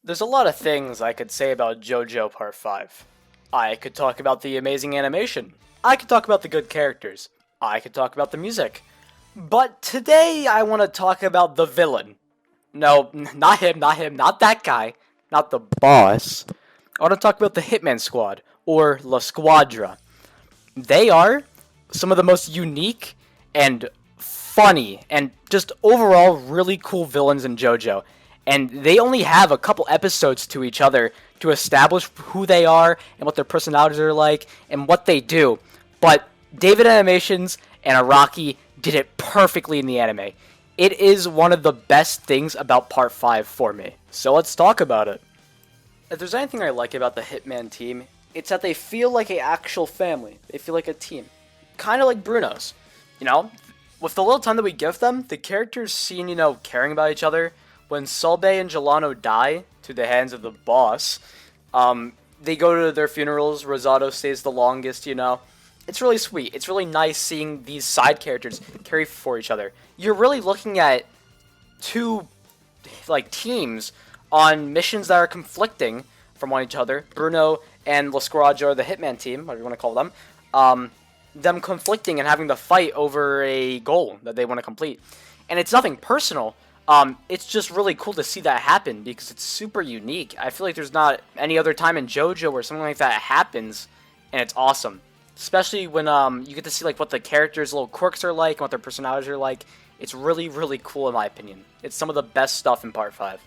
There's a lot of things I could say about JoJo Part 5. I could talk about the amazing animation. I could talk about the good characters. I could talk about the music. But today I want to talk about the villain. No, not him, not that guy, not the boss. I want to talk about the Hitman Squad, or La Squadra. They are some of the most unique and funny and just overall really cool villains in JoJo. And they only have a couple episodes to each other to establish who they are and what their personalities are like and what they do. But David Animations and Araki did it perfectly in the anime. It is one of the best things about Part 5 for me. So let's talk about it. If there's anything I like about the Hitman team, it's that they feel like an actual family. They feel like a team. Kind of like Bruno's. You know, with the little time that we give them, the characters seem, caring about each other. When Solbay and Gelano die to the hands of the boss, they go to their funerals. Rosato stays the longest. It's really sweet. It's really nice seeing these side characters carry for each other. You're really looking at two, teams on missions that are conflicting from one each other. Bruno and La Squadra, or the Hitman team, whatever you want to call them conflicting and having to fight over a goal that they want to complete. And it's nothing personal. It's just really cool to see that happen because it's super unique. I feel like there's not any other time in JoJo where something like that happens, and it's awesome. Especially when you get to see what the characters' little quirks are like and what their personalities are like. It's really, really cool in my opinion. It's some of the best stuff in Part 5.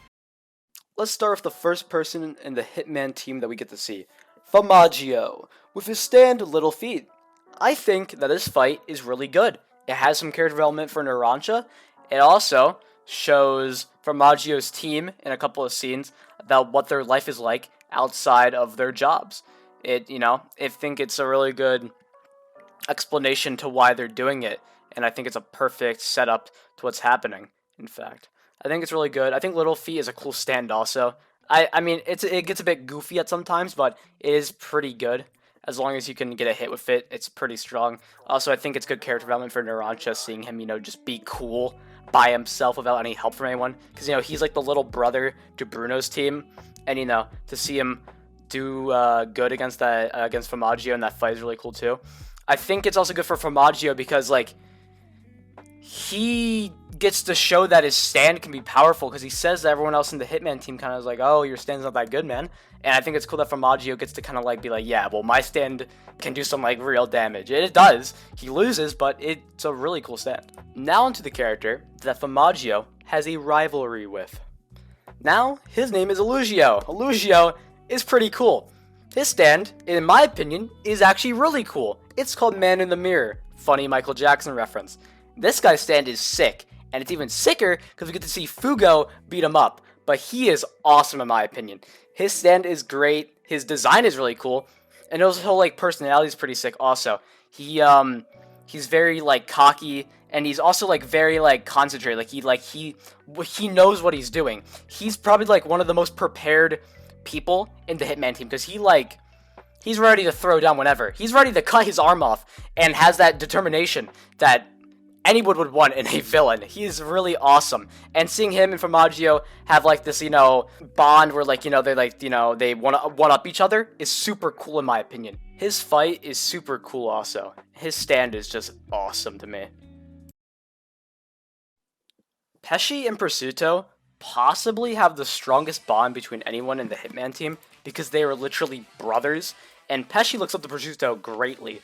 Let's start with the first person in the Hitman team that we get to see. Famaggio, with his stand Little Feet. I think that this fight is really good. It has some character development for Narancia. It also shows Formaggio's team in a couple of scenes about what their life is like outside of their jobs. I think it's a really good explanation to why they're doing it, and I think it's a perfect setup to what's happening, in fact. I think it's really good. I think Little Feet is a cool stand also. I mean, it gets a bit goofy at sometimes, but it is pretty good. As long as you can get a hit with it, it's pretty strong. Also, I think it's good character development for Narancia, seeing him, just be cool by himself without any help from anyone. Because, he's like the little brother to Bruno's team. And, to see him do good against Formaggio in that fight is really cool, too. I think it's also good for Formaggio because, he gets to show that his stand can be powerful because he says that everyone else in the Hitman team kind of is like, oh, your stand's not that good, man. And I think it's cool that Formaggio gets to kind of be like, yeah, well, my stand can do some real damage. And it does. He loses, but it's a really cool stand. Now onto the character that Formaggio has a rivalry with. Now, his name is Illuggio. Illuggio is pretty cool. His stand, in my opinion, is actually really cool. It's called Man in the Mirror. Funny Michael Jackson reference. This guy's stand is sick, and it's even sicker because we get to see Fugo beat him up. But he is awesome in my opinion. His stand is great, his design is really cool, and his whole personality is pretty sick also. He's very cocky, and he's also very concentrated. He knows what he's doing. He's probably one of the most prepared people in the Hitman team because he's ready to throw down whenever. He's ready to cut his arm off and has that determination that anyone would want in a villain. He's really awesome. And seeing him and Formaggio have this, bond where they want to one up each other is super cool in my opinion. His fight is super cool also. His stand is just awesome to me. Pesci and Prosciutto possibly have the strongest bond between anyone in the Hitman team because they are literally brothers, and Pesci looks up to Prosciutto greatly.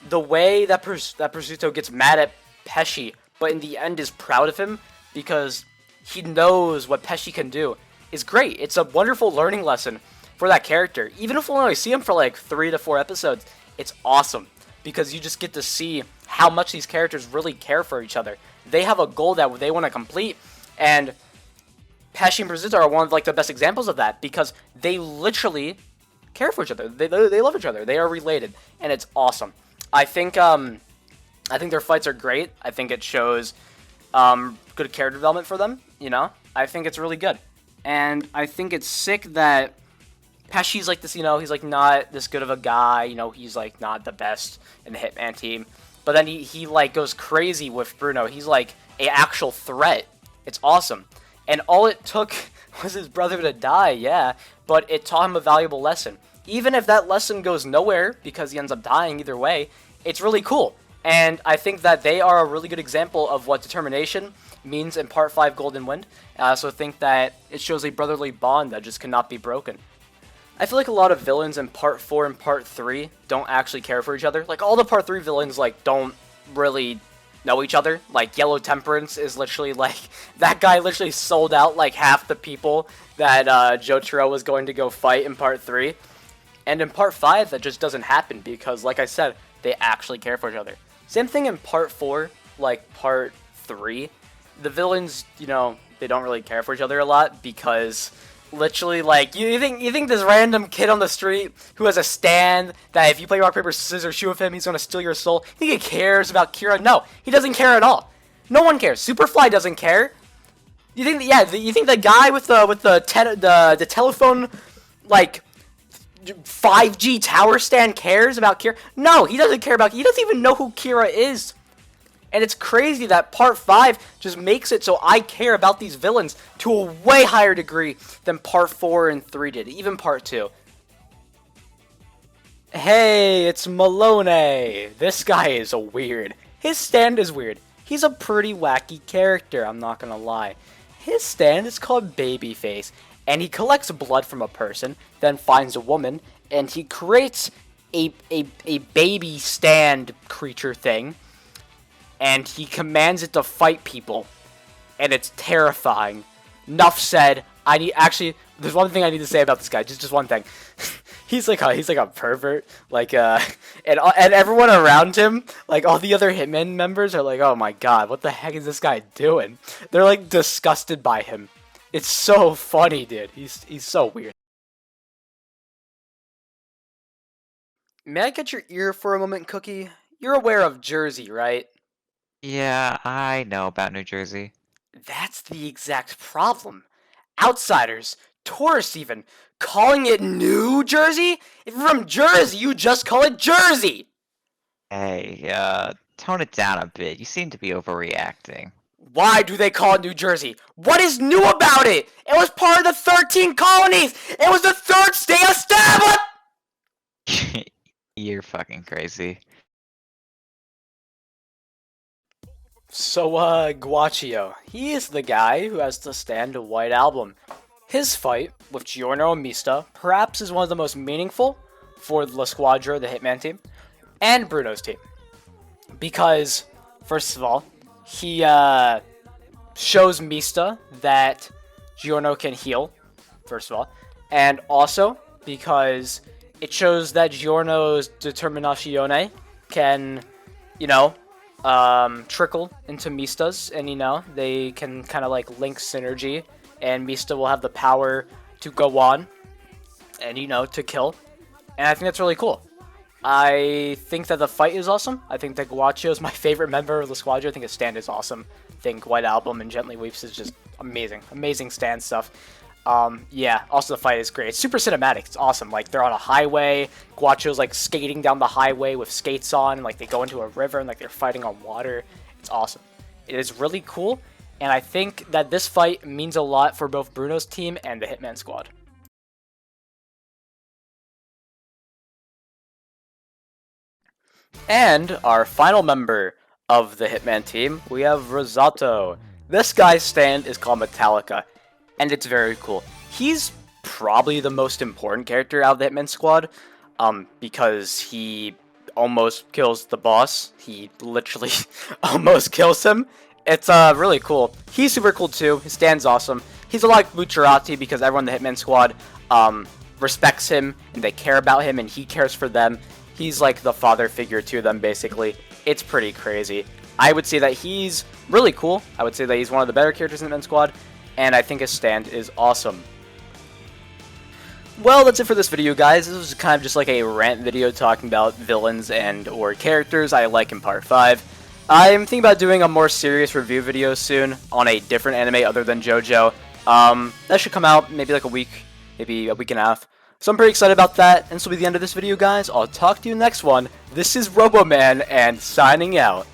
The way that Prosciutto gets mad at Pesci, but in the end is proud of him because he knows what Pesci can do, is great. It's a wonderful learning lesson for that character. Even if we only see him for 3 to 4 episodes, it's awesome because you just get to see how much these characters really care for each other. They have a goal that they want to complete, and Pesci and Prosciutto are one of the best examples of that because they literally care for each other. They love each other. They are related, and it's awesome. I think their fights are great. I think it shows good character development for them. I think it's really good, and I think it's sick that Pesci's this. He's not this good of a guy. He's not the best in the Hitman team. But then he goes crazy with Bruno. He's a actual threat. It's awesome. And all it took was his brother to die, yeah, but it taught him a valuable lesson. Even if that lesson goes nowhere because he ends up dying either way, it's really cool. And I think that they are a really good example of what determination means in Part 5 Golden Wind. I also think that it shows a brotherly bond that just cannot be broken. I feel like a lot of villains in Part 4 and Part 3 don't actually care for each other. Like, all the Part 3 villains, like, don't really know each other. Like, Yellow Temperance is literally, like, that guy literally sold out, like, half the people that Jotaro was going to go fight in Part 3. And in Part 5, that just doesn't happen because, like I said, they actually care for each other. Same thing in Part 4, like Part 3. The villains, you know, they don't really care for each other a lot because literally, like, you think this random kid on the street who has a stand that if you play rock, paper, scissors, shoot with him, he's gonna steal your soul. You think he cares about Kira? No, he doesn't care at all. No one cares. Superfly doesn't care. You think, yeah, you think the guy with the telephone, like, 5G tower stand cares about Kira? No, he doesn't care about. He doesn't even know who Kira is. And it's crazy that Part 5 just makes it so I care about these villains to a way higher degree than Part 4 and 3 did, even Part 2. Hey, it's Malone. This guy is weird. His stand is weird. He's a pretty wacky character, I'm not gonna lie. His stand is called Babyface, and he collects blood from a person, then finds a woman, and he creates a baby stand creature thing, and he commands it to fight people, and it's terrifying. Enough said. There's one thing I need to say about this guy. Just one thing. he's like a pervert. Like and everyone around him, like all the other Hitman members, are like, oh my god, what the heck is this guy doing? They're like disgusted by him. It's so funny, dude. He's so weird. May I get your ear for a moment, Cookie? You're aware of Jersey, right? Yeah, I know about New Jersey. That's the exact problem. Outsiders, tourists even, calling it New Jersey? If you're from Jersey, you just call it Jersey! Hey, tone it down a bit. You seem to be overreacting. Why do they call it New Jersey? What is new about it? It was part of the 13 colonies! It was the third state established! You're fucking crazy. So, Guacho. He is the guy who has to stand a White Album. His fight with Giorno and Mista perhaps is one of the most meaningful for La Squadra, the Hitman team, and Bruno's team. Because, first of all, he shows Mista that Giorno can heal, first of all, and also because it shows that Giorno's determinazione can, you know, trickle into Mista's, and you know, they can kind of like link synergy, and Mista will have the power to go on and, you know, to kill. And I think that's really cool. I think that the fight is awesome. I think that Guacho is my favorite member of the Squadron. I think his stand is awesome. I think White Album and Gently Weeps is just amazing. Amazing stand stuff. Yeah, also the fight is great. It's super cinematic. It's awesome. Like, they're on a highway. Guacho's, like, skating down the highway with skates on. And, like, they go into a river and, like, they're fighting on water. It's awesome. It is really cool. And I think that this fight means a lot for both Bruno's team and the Hitman squad. And our final member of the Hitman team, we have Rosato. This guy's stand is called Metallica, and it's very cool. He's probably the most important character out of the Hitman squad, because he almost kills the boss. He literally almost kills him. It's really cool. He's super cool too. His stand's awesome. He's a lot like Bucciarati because everyone in the Hitman squad respects him, and they care about him, and he cares for them. He's like the father figure to them, basically. It's pretty crazy. I would say that he's really cool. I would say that he's one of the better characters in the Hitman squad, and I think his stand is awesome. Well, that's it for this video, guys. This was kind of just like a rant video talking about villains and or characters I like in Part 5. I'm thinking about doing a more serious review video soon on a different anime other than JoJo. That should come out maybe like a week, maybe a week and a half. So I'm pretty excited about that, and this will be the end of this video, guys. I'll talk to you next one. This is RoboMan, and signing out.